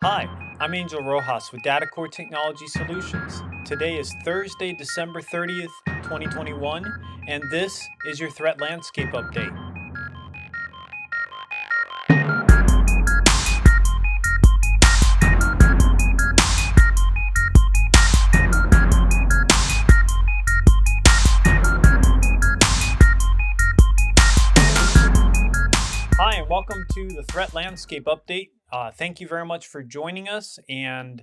Hi, I'm Angel Rojas with DataCorps Technology Solutions. Today is Thursday, December 30th, 2021, and this is your Threat Landscape Update. Hi, and welcome to the Threat Landscape Update. Thank you very much for joining us, and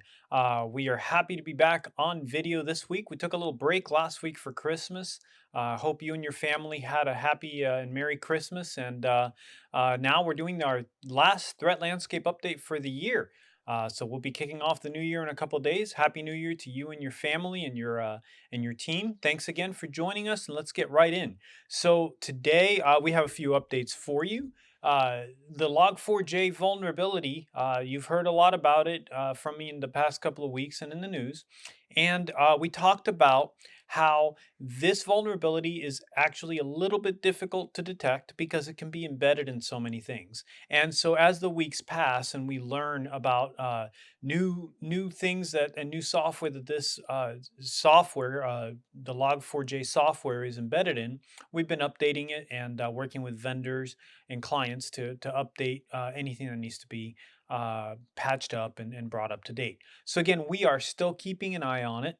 we are happy to be back on video this week. We took a little break last week for Christmas. Hope you and your family had a happy and Merry Christmas, and now we're doing our last Threat Landscape Update for the year. So we'll be kicking off the new year in a couple days. Happy New Year to you and your family and your team. Thanks again for joining us, and let's get right in. So today we have a few updates for you. The Log4j vulnerability, you've heard a lot about it from me in the past couple of weeks and in the news. And we talked about how this vulnerability is actually a little bit difficult to detect because it can be embedded in so many things. And so as the weeks pass and we learn about new things that and new software that this the Log4j software is embedded in, we've been updating it and working with vendors and clients to update anything that needs to be patched up and brought up to date. So again, we are still keeping an eye on it,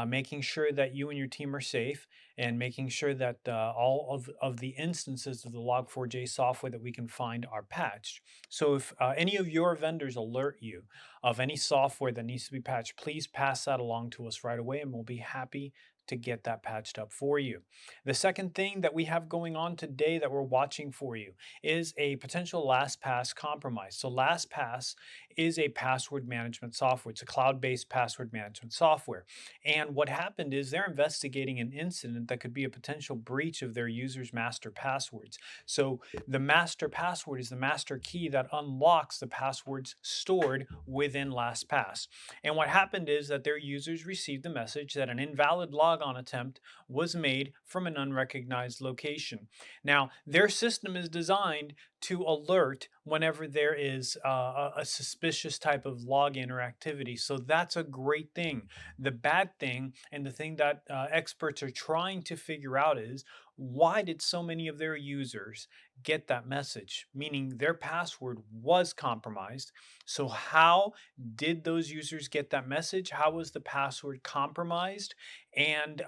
making sure that you and your team are safe, and making sure that all of the instances of the Log4j software that we can find are patched. So if any of your vendors alert you of any software that needs to be patched, please pass that along to us right away, and we'll be happy to get that patched up for you. The second thing that we have going on today that we're watching for you is a potential Lastpass compromise. So Lastpass is a password management software. It's a cloud-based password management software. And what happened is they're investigating an incident that could be a potential breach of their users' master passwords. So the master password is the master key that unlocks the passwords stored within LastPass. And what happened is that their users received the message that an invalid logon attempt was made from an unrecognized location. Now, their system is designed to alert whenever there is a suspicious type of login or activity. So that's a great thing. The bad thing, and the thing that experts are trying to figure out, is why did so many of their users get that message? Meaning their password was compromised. So, how did those users get that message? How was the password compromised? And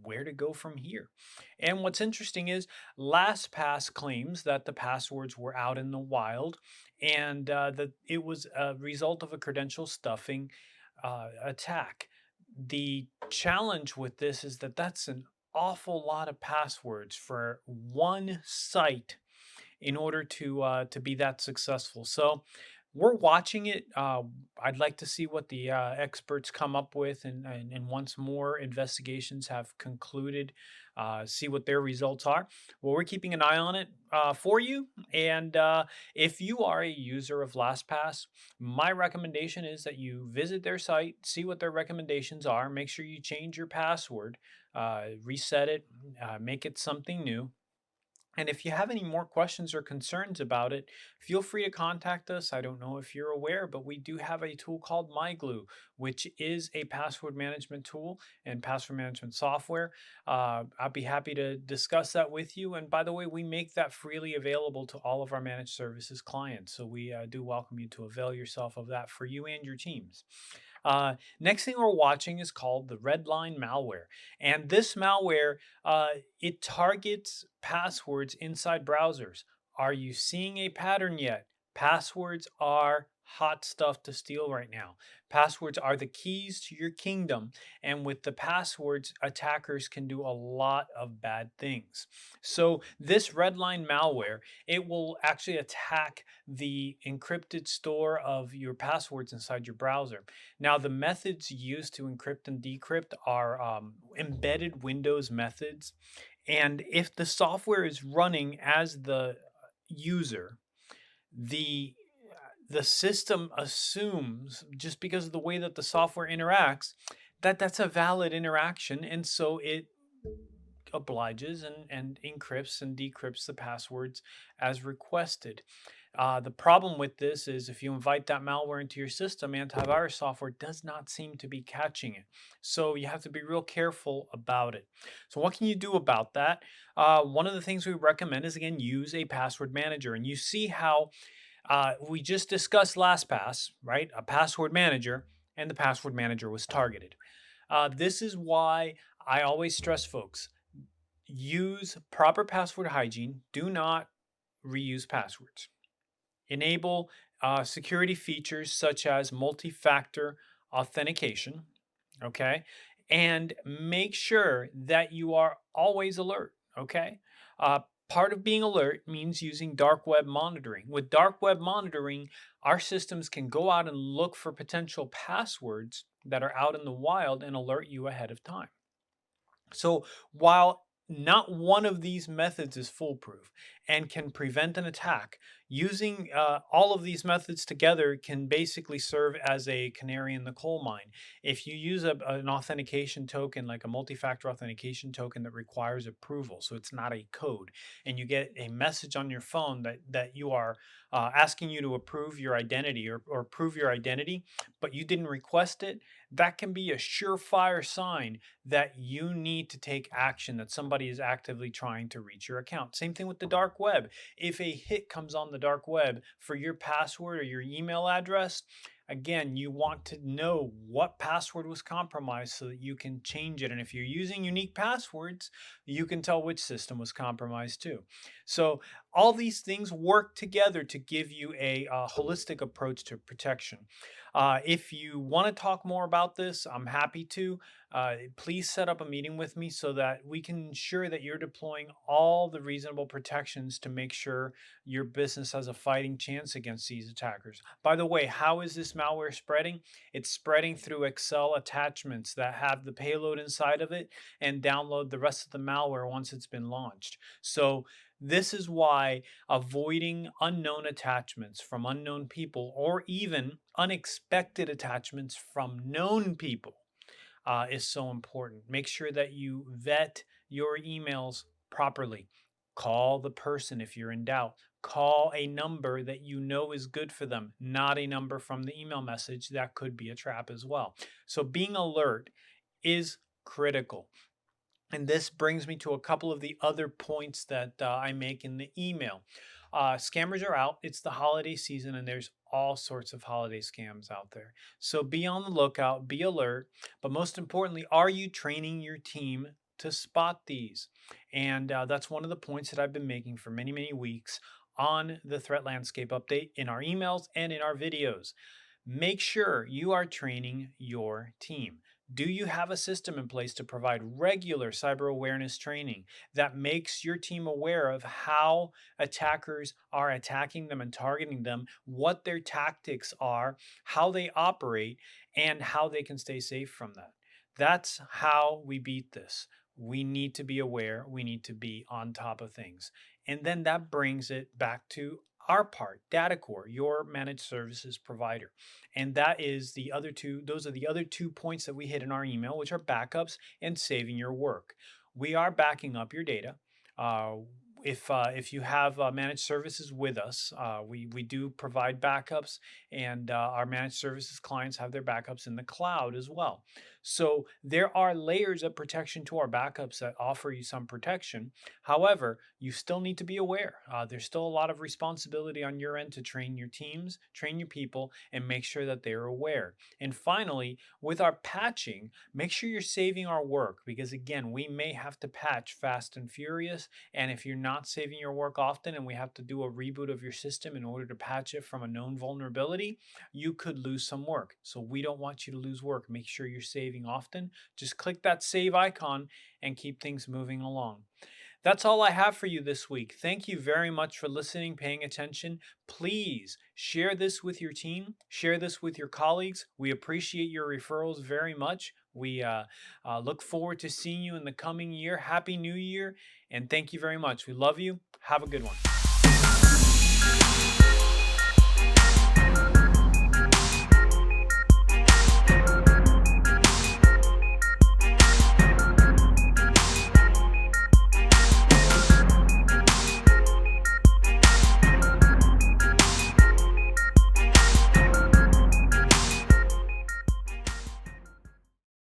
where to go from here? And what's interesting is LastPass claims that the passwords were out in the wild and that it was a result of a credential stuffing attack. The challenge with this is that that's an awful lot of passwords for one site in order to be that successful. So we're watching it. I'd like to see what the experts come up with, and once more investigations have concluded, see what their results are. Well, we're keeping an eye on it for you. And if you are a user of LastPass, my recommendation is that you visit their site, see what their recommendations are, make sure you change your password, reset it, make it something new. And if you have any more questions or concerns about it, feel free to contact us. I don't know if you're aware, but we do have a tool called MyGlue, which is a password management tool and password management software. I'll be happy to discuss that with you. And by the way, we make that freely available to all of our managed services clients. So we do welcome you to avail yourself of that for you and your teams. Next thing we're watching is called the Redline Malware. And this malware, it targets passwords inside browsers. Are you seeing a pattern yet? Passwords are hot stuff to steal right now. Passwords are the keys to your kingdom. And with the passwords, attackers can do a lot of bad things. So this Redline malware, it will actually attack the encrypted store of your passwords inside your browser. Now, the methods used to encrypt and decrypt are embedded Windows methods. And if the software is running as the user, the the system assumes, just because of the way that the software interacts, that that's a valid interaction, and so it obliges and encrypts and decrypts the passwords as requested. The problem with this is if you invite that malware into your system, antivirus software does not seem to be catching it. So you have to be real careful about it. So what can you do about that? One of the things we recommend is, again, use a password manager. And you see how we just discussed LastPass, right? A password manager, and the password manager was targeted. This is why I always stress folks, use proper password hygiene. Do not reuse passwords. Enable security features such as multi-factor authentication, okay? And make sure that you are always alert, okay? Part of being alert means using dark web monitoring. With dark web monitoring, our systems can go out and look for potential passwords that are out in the wild and alert you ahead of time. So while not one of these methods is foolproof and can prevent an attack, using all of these methods together can basically serve as a canary in the coal mine. If you use an authentication token, like a multi-factor authentication token that requires approval, so it's not a code, and you get a message on your phone that you are asking you to approve your identity or prove your identity, but you didn't request it, that can be a surefire sign that you need to take action, that somebody is actively trying to reach your account. Same thing with the dark web. If a hit comes on the dark web for your password or your email address, again, you want to know what password was compromised so that you can change it. And if you're using unique passwords, you can tell which system was compromised too. So all these things work together to give you a holistic approach to protection. If you want to talk more about this, I'm happy to. Please set up a meeting with me so that we can ensure that you're deploying all the reasonable protections to make sure your business has a fighting chance against these attackers. By the way, how is this malware spreading? It's spreading through Excel attachments that have the payload inside of it and download the rest of the malware once it's been launched. So this is why avoiding unknown attachments from unknown people or even unexpected attachments from known people is so important. Make sure that you vet your emails properly. Call the person if you're in doubt. Call a number that you know is good for them, not a number from the email message that could be a trap as well. So being alert is critical. And this brings me to a couple of the other points that I make in the email. Scammers are out. It's the holiday season, and there's all sorts of holiday scams out there. So be on the lookout, be alert. But most importantly, are you training your team to spot these? And that's one of the points that I've been making for many, many weeks on the threat landscape update in our emails and in our videos. Make sure you are training your team. Do you have a system in place to provide regular cyber awareness training that makes your team aware of how attackers are attacking them and targeting them, what their tactics are, how they operate, and how they can stay safe from that? That's how we beat this. We need to be aware, we need to be on top of things. And then that brings it back to our part, DataCorps, your managed services provider. And that is the other two, those are the other 2 points that we hit in our email, which are backups and saving your work. We are backing up your data. If you have managed services with us, we do provide backups, and our managed services clients have their backups in the cloud as well. So there are layers of protection to our backups that offer you some protection. However, you still need to be aware. There's still a lot of responsibility on your end to train your teams, train your people, and make sure that they're aware. And finally, with our patching, make sure you're saving our work, because again, we may have to patch fast and furious. And if you're not saving your work often and we have to do a reboot of your system in order to patch it from a known vulnerability, you could lose some work. So we don't want you to lose work. Make sure you're saving often. Just click that save icon and keep things moving along. That's all I have for you this week. Thank you very much for listening, paying attention. Please share this with your team, share this with your colleagues. We appreciate your referrals very much. We look forward to seeing you in the coming year. Happy New Year, and thank you very much. We love you. Have a good one.